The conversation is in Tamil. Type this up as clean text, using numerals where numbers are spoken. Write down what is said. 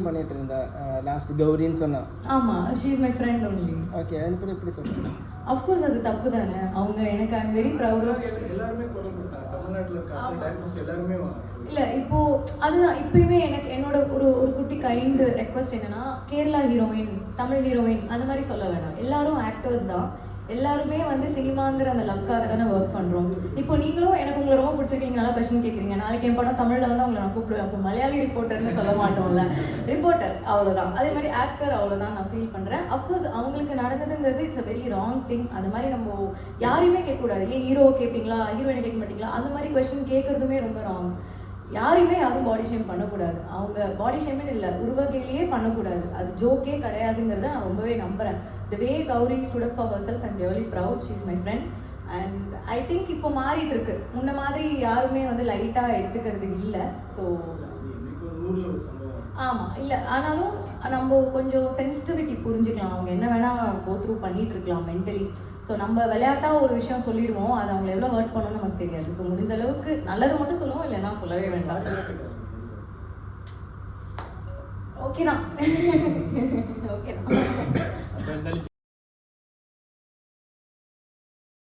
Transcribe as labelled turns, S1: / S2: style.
S1: பண்ணிட்டு இருந்தா லாஸ்ட் கௌரின்னு சொன்னா.
S2: ஆமா, she is my friend only.
S1: Okay, அது எப்படி சொல்றீங்க?
S2: of course அது தப்பு தானே. அவங்க எனக்கு I'm very proud of
S3: எல்லாரும் கொல்லப்பட்டாங்க தமிழ்நாட்டுல இருக்க டைரக்டர்ஸ் எல்லாரும்.
S2: இல்ல இப்போ அதுதான் இப்பயுமே எனக்கு என்னோட ஒரு குட்டி கைண்ட் ரெக்வஸ்ட் என்னன்னா, கேரளா ஹீரோயின், தமிழ் ஹீரோயின் அந்த மாதிரி சொல்ல வேணாம். எல்லாரும் ஆக்டர்ஸ் தான். எல்லாருமே வந்து சினிமாங்கிற அந்த லவ்க்காக தானே ஒர்க் பண்ணுறோம். இப்போ நீங்களும் எனக்கு உங்களை ரொம்ப பிடிச்சிருக்கீங்க, நல்லா கொஸ்டின் கேட்குறீங்க. நாளைக்கு என் படம் தமிழில் வந்து உங்களை நான் கூப்பிடுவேன். அப்போ மலையாளி ரிப்போர்ட்டர்னு சொல்ல மாட்டோம்ல, ரிப்போர்ட்டர் அவ்வளோதான். அதே மாதிரி ஆக்டர் அவ்வளோதான் நான் ஃபீல் பண்ணுறேன். அஃப்கோர்ஸ் அவங்களுக்கு நடந்ததுங்கிறது it's a very wrong thing. அந்த மாதிரி நம்ம யாரையுமே கேட்கக்கூடாது. ஏன் ஹீரோவை கேட்பீங்களா, ஹீரோயினை கேட்க மாட்டீங்களா, அந்த மாதிரி கொஸ்டின் கேட்குறதுமே ரொம்ப ராங். யாரையுமே யாரும் பாடி ஷேம் பண்ணக்கூடாது. அவங்க பாடி ஷேம்னு இல்லை, உருவகையிலேயே பண்ணக்கூடாது. அது ஜோக்கே கிடையாதுங்கிறத நான் ரொம்பவே நம்புகிறேன். The way Gauri stood up for herself, I'm really proud. She is my friend. And I think இப்போ மாறிட்டு இருக்கு. முன்ன மாதிரி யாருமே வந்து லைட்டாக எடுத்துக்கிறது இல்லை. ஸோ ஆமாம், இல்லை ஆனாலும் நம்ம கொஞ்சம் சென்சிட்டிவிட்டி புரிஞ்சுக்கலாம். அவங்க என்ன வேணால் கோ த்ரூ பண்ணிட்டு இருக்கலாம் மென்டலி. ஸோ நம்ம விளையாட்டாக ஒரு விஷயம் சொல்லிடுவோம், அது அவங்களை எவ்வளோ ஹர்ட் பண்ணணும்னு நமக்கு தெரியாது. ஸோ முடிஞ்ச அளவுக்கு நல்லது மட்டும் சொல்லுவோம், இல்லைன்னா சொல்லவே வேண்டாம். ஓகே தான். ஓகே தான்.